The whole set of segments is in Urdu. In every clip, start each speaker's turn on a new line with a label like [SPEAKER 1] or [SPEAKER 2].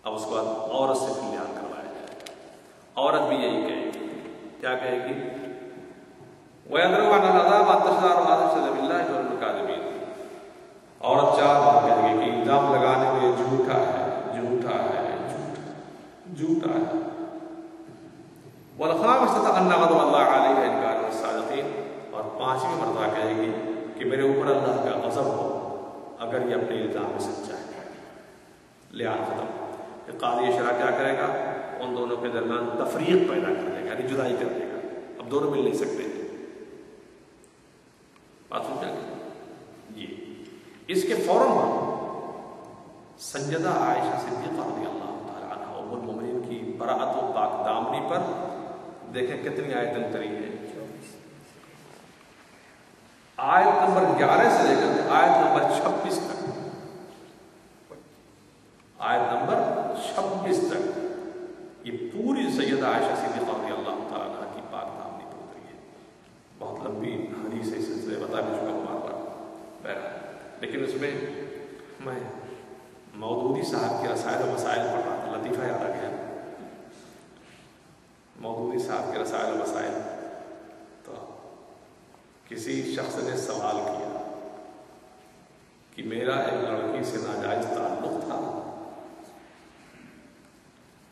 [SPEAKER 1] اب اس کے بعد عورت سے پھر لحاظ کروایا جائے گا. عورت بھی یہی کہے گی. کیا کہے گی؟ وَيَدْرَوْا عَنَ الْعَذَابَ تَشْتَارُ عَادَ صَدَبِ اللَّهِ وَالْمُكَاذِبِينَ. عورت 4 بار کہے گی کہ الزام لگانے میں جھوٹا ہے، جھوٹا ہے، جھوٹا ہے. وَالْخَامِسَةُ أَنَّ غَضَبَ اللَّهِ عَلَيْهَا إِنْ كَانَ مِنَ الصَّادِقِينَ. اور 5ویں مرتبہ کہے گی کہ میرے اوپر اللہ کا غضب ہو اگر یہ اپنے الزام میں سچا ہے. لحاظ ختم. قاضی شرع کیا کرے گا؟ ان دونوں کے درمیان تفریق پیدا کر دے گا، یعنی جدائی کر دے گا. اب دونوں مل نہیں سکتے. بات سمجھا گیا جی. اس کے فوراً بعد سیدہ عائشہ صدیقہ رضی اللہ تعالیٰ عنہ ام المؤمنین کی براءت و پاک دامنی پر دیکھیں کتنی آیتیں اتری ہیں. آیت نمبر 11 سے لے کر آیت نمبر 26 تک، آیت نمبر 26 تک یہ پوری سیدہ عائشہ صدیقہ رضی اللہ تعالیٰ عنہ کی پاک دامنی پر اتری ہے. بہت لمبی حدیث ہے، اس سلسلے بتا بھی چکا ہوں بار بار. لیکن اس میں میں مودودی صاحب کے رسائل و مسائل پڑھ رہا تھا. لطیفہ یاد آ گیا. مودودی صاحب کے رسائل و مسائل. تو کسی شخص نے سوال کیا کہ میرا ایک لڑکی سے ناجائز تعلق تھا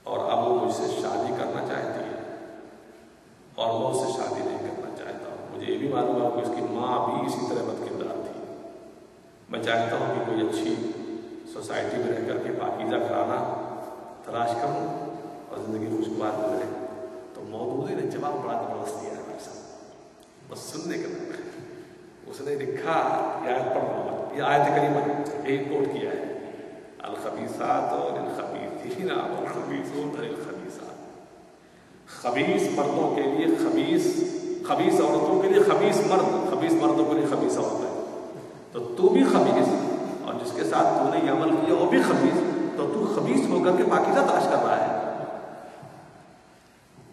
[SPEAKER 1] اور اب وہ مجھ سے شادی کرنا چاہتی ہے اور میں اس سے شادی نہیں کرنا چاہتا ہوں. مجھے یہ بھی معلوم ہے کہ اس کی ماں بھی اسی طرح بدکردار تھی. میں چاہتا ہوں کہ کوئی اچھی سوسائٹی میں رہ کر کے پاکیزہ گھرانہ تلاش کروں اور زندگی خوشگوار گزرے. تو مودودی نے جواب بڑا زبردست دیا ہے بھائی صاحب، بس سننے کا نام ہے. اس نے لکھا، یہ آیت پڑھ رہا ہوں، یہ آیت کریمہ ایک کوٹ کیا ہے: الخبیثات للخبیثین والخبیثون للخبیثات. خبیث مردوں کے لیے خبیث عورتوں کے لیے خبیث مرد، خبیث مردوں کے لیے خبیث عورتیں. تو تو بھی خبیث اور جس کے ساتھ تو نے یہ عمل کیا وہ بھی خبیث، تو تو خبیث ہو کر کے پاکیزہ تلاش کر رہا ہے.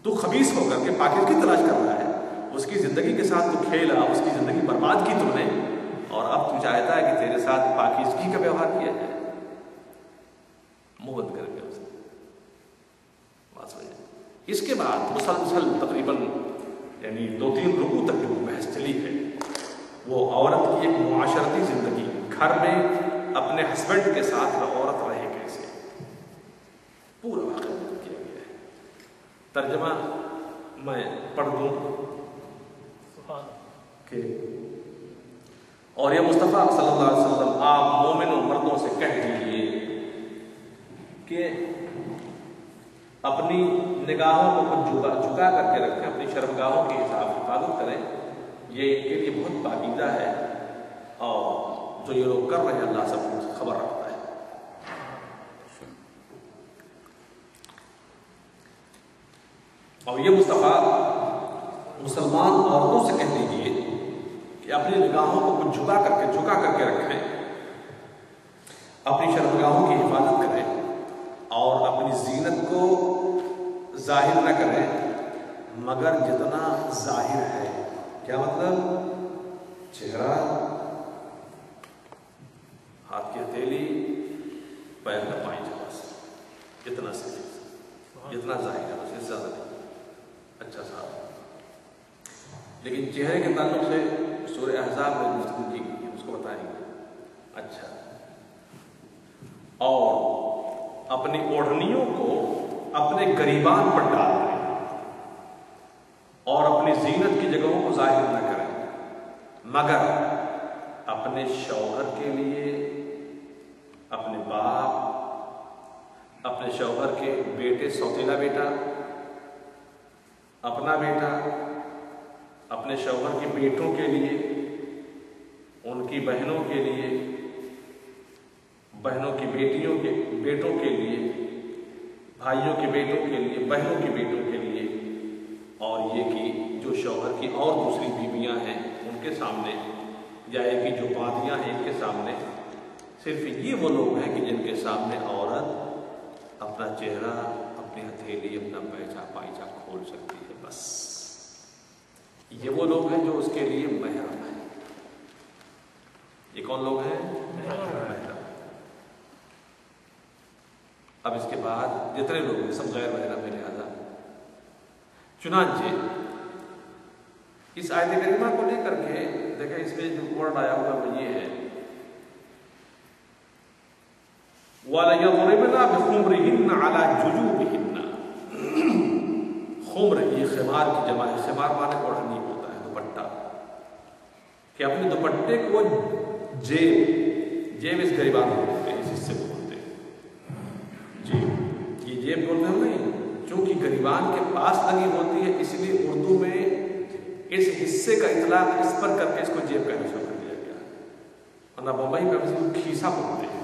[SPEAKER 1] تو خبیث ہو کر کے پاکیزگی تلاش کر رہا ہے. اس کی زندگی کے ساتھ تو کھیلا، اس کی زندگی برباد کی تم نے، اور اب تو چاہتا ہے کہ تیرے ساتھ پاکیزگی کا ویوہار کیا جائے. منہ بند کر کے اس نے بات سمجھے. اس کے بعد مسلسل تقریباً یعنی 2-3 رکوع تک جو بحث چلی ہے وہ عورت کی ایک معاشرتی زندگی، گھر میں اپنے ہسبینڈ کے ساتھ عورت رہے کیسے، پورا واقعہ کیا گیا ہے. ترجمہ میں پڑھ دوں کہ اور یہ مصطفیٰ صلی اللہ علیہ وسلم آپ مومن و مردوں سے کہہ دیجیے کہ اپنی نگاہوں کو جھکا کر کے رکھیں، اپنی شرمگاہوں کی حفاظت کریں. یہ ان کے لیے بہت پاکیزہ ہے اور جو یہ لوگ کر رہے ہیں اللہ سب کو خبر رکھتا ہے. اور یہ مصطفیٰ مسلمان عورتوں سے کہہ دیجیے کہ اپنی نگاہوں کو جھکا کر کے رکھیں، اپنی شرمگاہوں کی حفاظت کریں اور اپنی زینت کو ظاہر نہ کریں مگر جتنا ظاہر ہے. کیا مطلب؟ چہرہ، ہاتھ کی ہتھیلی، پیر کا پائجامہ، اتنا سے جتنا ظاہر ہے، بس زیادہ نہیں. اچھا صاحب، لیکن چہرے کے تعلق سے سورہ احزاب میں گفتگو کی گئی ہے، اس کو بتائیں گے. اچھا، اور اپنی اوڑھنیوں کو اپنے گریبان پر ڈال دیں اور اپنی زینت کی جگہوں کو ظاہر نہ کریں مگر اپنے شوہر کے لیے، اپنے باپ، اپنے شوہر کے بیٹے، سوتیلا بیٹا، اپنا بیٹا، اپنے شوہر کے بیٹوں کے لیے، ان کی بہنوں کے لیے، بہنوں کی بیٹیوں کے بیٹوں کے لیے، بھائیوں کے بیٹوں کے لیے، بہنوں کے بیٹوں کے لیے، اور یہ کہ جو شوہر کی اور دوسری بیویاں ہیں ان کے سامنے، یا یہ کہ جو بادیاں ہیں ان کے سامنے. صرف یہ وہ لوگ ہیں کہ جن کے سامنے عورت اپنا چہرہ، اپنی ہتھیلی، اپنا پائچہ کھول سکتی ہے. بس یہ وہ لوگ ہیں جو اس کے لیے محرم ہیں. یہ کون لوگ ہیں؟ محرم. اب اس کے بعد جتنے لوگ سب غیر وغیرہ میں لہٰذا چنانچہ اس آیت کریمہ کو لے کر کے دیکھیں اس میں جو ورڈ آیا ہوا وہ یہ ہے وَلَيَضْرِبْنَ بِخُمْرِهِنَّ عَلَى جُجُوبِهِنَّ خمر یہ خمار کی جمع ہے. خمار مانے اوڑھنی ہوتا ہے دوپٹہ, کہ اپنے دوپٹے کو جیب اس گریبان کو بولتے ہیں, اس حصے کو بولتے ہیں جیب. یہ جیب بولتے ہیں نہیں, چونکہ گریبان کے پاس لگی ہوتی ہے اس لیے اردو میں اس حصے کا اطلاق اس پر کر کے اس کو جیب کہنا شروع کر دیا گیا. ورنہ بمبئی میں اس کو کھیسا بولتے ہیں,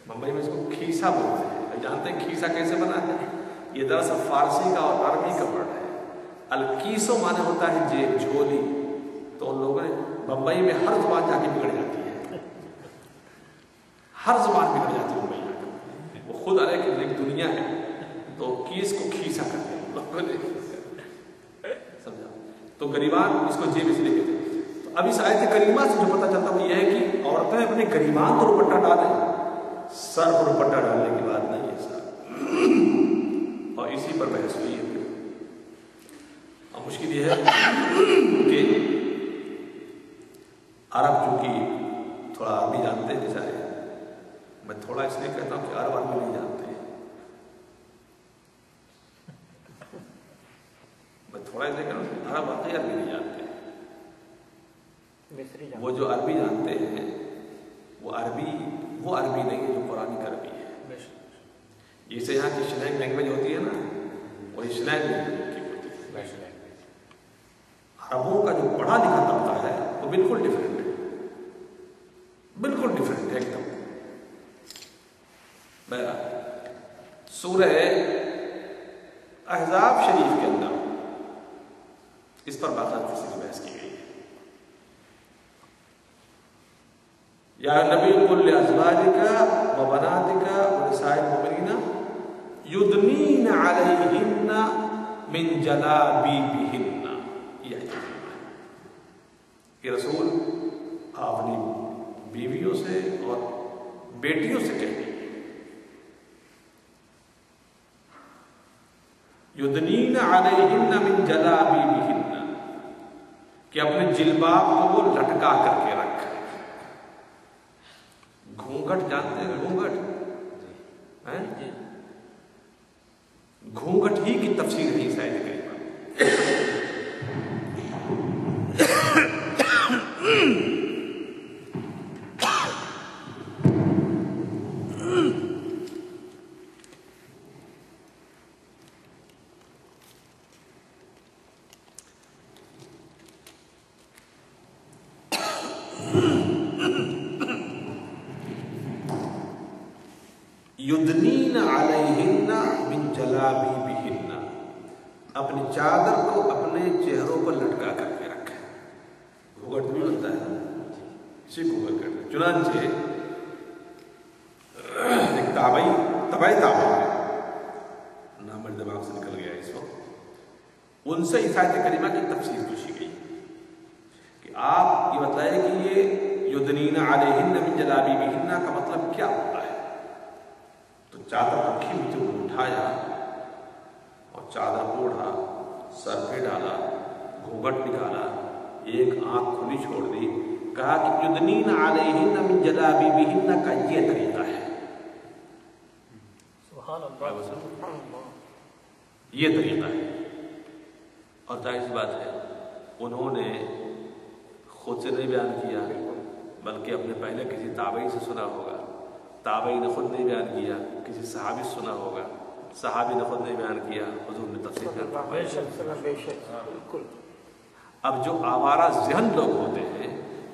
[SPEAKER 1] بمبئی میں اس کو کھیسا بولتے ہیں. جانتے ہیں کھیسا کیسے بنا ہے؟ یہ دراصل فارسی کا اور عربی کا ورڈ ہے. الکیسو مانے ہوتا ہے جیب, جھولی. تو ان لوگوں نے بمبئی میں ہر زبان جا کے بگڑ جاتی ہے, ہر زبان بگڑ جاتی ہے بمبئی جا کے. وہ خود الگ ایک دنیا ہے, تو کیس کو کھیسا کرتے ہیں لوگوں نے, سمجھا؟ تو گریبان اس کو جیب اس لیے کہتے ہیں. تو اب اس آیت کریمہ سے جو پتہ چلتا وہ یہ ہے کہ عورتیں اپنے گریبان کو دوپٹہ ڈالیں, سر پر دوپٹہ ڈالنے کی بات نہیں ہے سر. اور اسی پر بحث ہوئی ہے. اور مشکل یہ ہے کہ عرب چونکہ تھوڑا عربی جانتے ہیں بیچارے, میں تھوڑا اس لیے کہتا ہوں کہ عرب عربی نہیں جانتے ہیں. میں تھوڑا اس لیے کہتا ہوں کہ عرب واقعی عربی نہیں جانتے. وہ جو عربی جانتے ہیں وہ عربی نہیں ہے جو قرآنی عربی ہے. جیسے یہاں کی شلینگ لینگویج ہوتی ہے نا, وہی شلینگ لینگویج کی ہوتی ہے. عربوں کا جو پڑھا لکھا طبقہ ہے وہ بالکل ڈفرینٹ ہے, بالکل ڈفرینٹ ہے ایک دم. سورہ احزاب شریف کے اندر اس پر باقاعدہ کسی کی بحث کی گئی ہے. یا نبی قل لازواجک و بناتک و نساء المؤمنین یدنین علیہن من جلابیبہن. یہ رسول آپ اپنی بیویوں سے اور بیٹیوں سے کہتے ہیں یدنین علیہن من جلابیبہن, کہ اپنے جلباب کو وہ لٹکا کر کے رکھیں. گھونگھٹ جانتے ہیں گھونگھٹ؟ گھونگھٹ ہی کی تفسیر ہے اس آیت کریمہ. یدنین علیہن من جلابیبہن, اپنی چادر کو اپنے چہروں پر لٹکا کر کے رکھیں. گھونگھٹ بھی بنتا ہے اسی گھونگھٹ کرتے. چنانچہ ایک تبعی ہے, نام میرے دماغ سے نکل گیا اس وقت, ان سے اس آیت کریمہ کی تفسیر پوچھی گئی کہ آپ یہ بتائیں کہ یہ یدنین علیہن من جلابیبہن کا مطلب کیا ہوتا ہے. تو چادر رکھی ہوئی جو اٹھایا اور چادر اوڑھا, سر پہ ڈالا, گھونگھٹ نکالا, ایک آنکھ کھلی چھوڑ دی, کہا کہ یدنین علیہن من جلابیبہن کا یہ طریقہ ہے. سبحان اللہ, یہ طریقہ ہے. اور ظاہر سی بات ہے انہوں نے خود سے نہیں بیان کیا بلکہ اپنے پہلے کسی تابعی سے سنا ہوگا, تابعی نے خود نہیں بیان کیا, کسی صحابی سے سنا ہوگا, صحابی نے خود نہیں بیان کیا, حضور نے تفسیر کیا. اب جو آوارہ ذہن لوگ ہوتے ہیں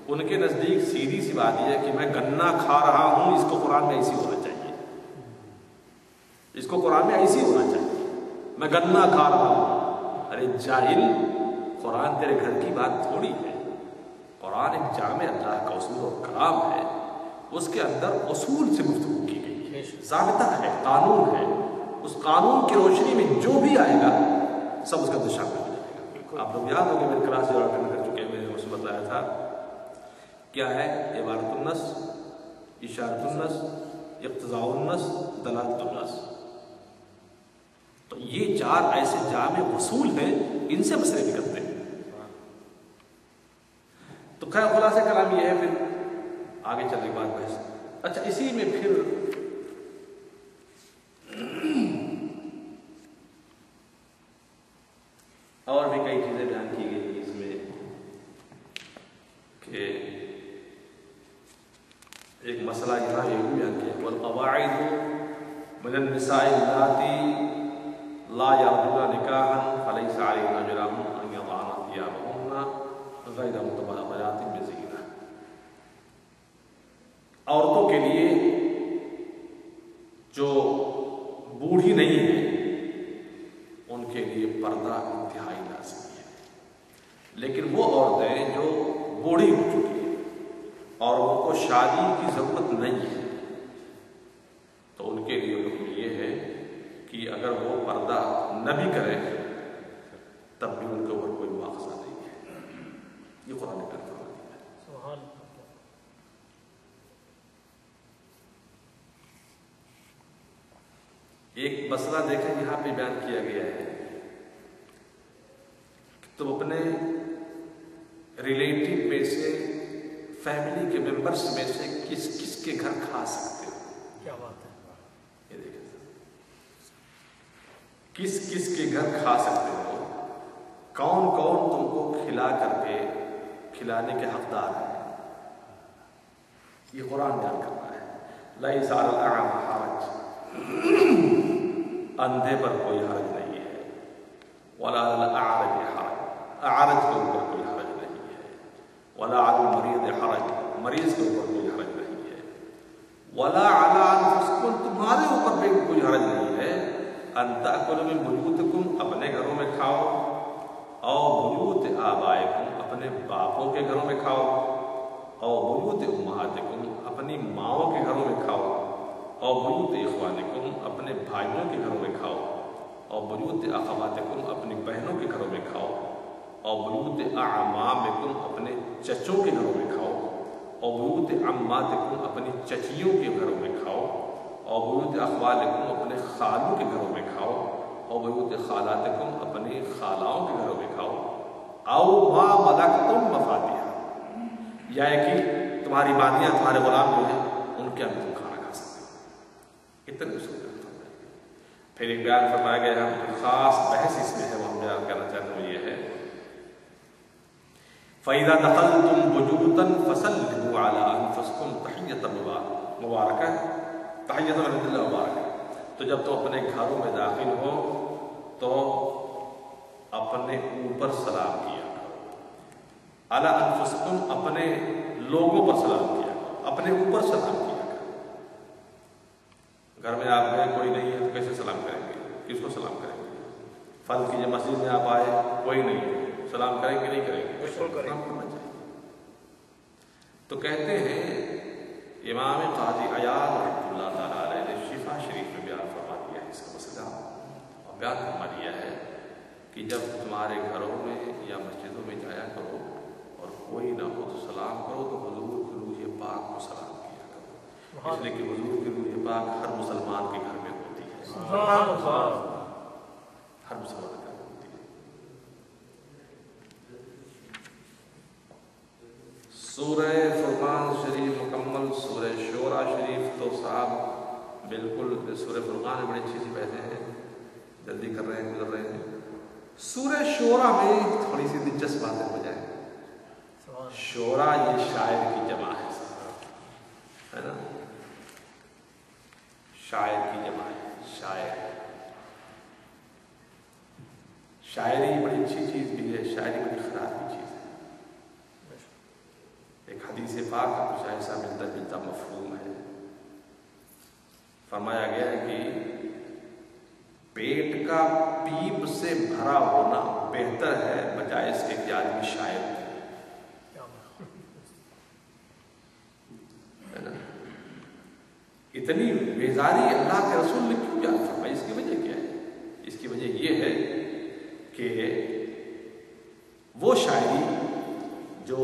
[SPEAKER 1] ان کے نزدیک سیدھی سی بات یہ ہے کہ میں گنا کھا رہا ہوں, اس کو قرآن میں ایسی ہونا چاہیے, اس کو قرآن میں ایسی ہونا چاہیے, میں گنا کھا رہا ہوں. ارے جاہل, قرآن تیرے گھر کی بات تھوڑی ہے. قرآن ایک جامع اللہ کا اصول و کلام ہے, اس کے اندر اصول سے گفتگو کی گئی ہے, ضابطہ ہے, قانون ہے. اس قانون کی روشنی میں جو بھی آئے گا سب اس کا اندر شامل ہو جائے گا. آپ لوگ یاد ہوگے میری کلاس جو اٹینڈ کر چکے ہیں, میں نے اس میں بتایا تھا کیا ہے عبارت النص, اشارت النص, اقتضاء النص، دلالت النص. تو یہ 4 ایسے جامع اصول ہیں، ان سے مسئلے نکلتے ہیں. تو خیر خلاصہ کلام یہ ہے، پھر آگے چلنے کے بعد بحث. اچھا، اسی میں پھر اور بھی کئی چیزیں بیان کی گئی اس میں کہ ایک مسئلہ یہاں یہ بھی بیان کیا، والقواعد من النساء اللاتي لا يرجون نکاحا فليس عليهن جناح ان يضعن ثيابهن غیر متبرجات بزینہ. عورتوں کے لیے جو بوڑھی نہیں ہے ان کے لیے پردہ انتہائی لازمی ہے. لیکن وہ عورتیں جو بوڑھی ہو چکی ہیں اور ان کو شادی کی ضرورت نہیں ہے، تو ان کے لیے حکم یہ ہے کہ اگر وہ پردہ نہ بھی کریں تب بھی ان کے اوپر کوئی مواخذہ نہیں ہے. یہ قرآن کا فرمان ہے. ایک مسئلہ دیکھیں یہاں پہ بیان کیا گیا ہے کہ تم اپنے ریلیٹو میں سے، فیملی کے ممبرس میں سے کس کس کے گھر کھا سکتے ہو. کیا بات ہے، یہ دیکھیں کس کس کے گھر کھا سکتے ہو، کون کون تم کو کھلا کر کے کھلانے کے حقدار ہیں. یہ قرآن بیان کرتا ہے. لیس علی الاعمى حرج، اندھے پر کوئی حرج نہیں ہے. ولا علی الاعرج حرج، اعرج کے اوپر کوئی حرج نہیں ہے. ولا علی المریض حرج، مریض کے اوپر کوئی حرج نہیں ہے. ولا علی انفسکم، تمہارے اوپر بھی کوئی حرج نہیں ہے. ان تأکلوا من بیوتکم، اپنے گھروں میں کھاؤ. او بیوت آبائکم، اپنے باپوں کے گھروں میں کھاؤ. او بیوت امہاتکم، اپنی ماؤں کے گھروں میں کھاؤ. او بیوت اخوانکم، اپنے بھائیوں کے گھروں میں کھاؤ. او بیوت اخواتکم، اپنی بہنوں کے گھروں میں کھاؤ. او بیوت اعمامکم، اپنے چچوں کے گھروں میں کھاؤ. او بیوت عماتکم، اپنی چچیوں کے گھروں میں کھاؤ. او بیوت اخوالکم، اپنے خالوں کے گھروں میں کھاؤ. او بیوت خالاتکم، اپنی خالاؤں کے گھروں میں کھاؤ. او ما ملکتم مفاتیحہ، یا کہ تمہاری بانیاں، تمہارے غلام جو ہیں ان کے اندر تم کھانا کھا سکتے ہو. اتنے اصول فرمائے. پھر ایک بیان فرمایا گیا ہے، خاص بحث اس میں ہے، وہ ہم بیان کرنا چاہتے ہیں، یہ ہے فَإِذَا دَخَلْتُمْ بُيُوتًا فَسَلِّمُوا عَلَىٰ أَنفُسِكُمْ تَحِيَّةً مُبَارَکَةً، تحیۃ من عند اللہ مبارک. تو جب تم اپنے گھروں میں داخل ہو تو اپنے اوپر سلام کیا کرو. عَلَىٰ أَنفُسِكُمْ، اپنے لوگوں پر سلام کیا کرو، اپنے اوپر سلام کیا کرو. گھر میں آپ گئے کوئی نہیں ہے تو کیسے سلام کریں گے؟ کس کو سلام کریں گے؟ فرض کیجیے مسجد میں آپ آئے، کوئی نہیں ہے، سلام کریں گے نہیں کریں گے؟ سلام کرنا چاہیے. تو کہتے ہیں امام قاضی عیاض رحمۃ اللہ تعالیٰ علیہ نے شفا شریف میں بیان فرما دیا ہے اس کا مسئلہ، اور بیان فرما دیا ہے کہ جب تمہارے گھروں میں یا مسجدوں میں جایا کرو اور کوئی نہ ہو تو سلام کرو، تو حضور کی روح پاک کو سلام کیا کرو، اس لیے کہ حضور کی روح پاک ہر مسلمان کے گھر میں ہوتی ہے. ہر مسلمان کے گھر میں ہوتی ہے. سورہ فرقان شریف مکمل، سورہ شورا شریف تو صاحب بالکل، سورہ فرقان میں بڑی اچھی سی بحثیں ہیں، جلدی کر رہے ہیں، گزر رہے ہیں. سورہ شورا میں تھوڑی سی دلچسپ باتیں ہو جائیں. شورا یہ شاعر کی جمع ہے نا، شاعر کی جمع ہے. شاعر، شاعری بڑی اچھی چیز بھی ہے، شاعری بڑی خراب بھی چیز ہے. ایک حدیث پاک کا کچھ ایسا ملتا جلتا مفہوم ہے. فرمایا گیا ہے کہ پیٹ کا پیپ سے بھرا ہونا بہتر ہے بجائے اس کے کہ آدمی شاعر ہے نا. اتنی بیزاری اللہ کے رسول نے کیوں بیان فرمائی؟ اس کی وجہ کیا ہے؟ اس کی وجہ یہ ہے کہ وہ شاعری جو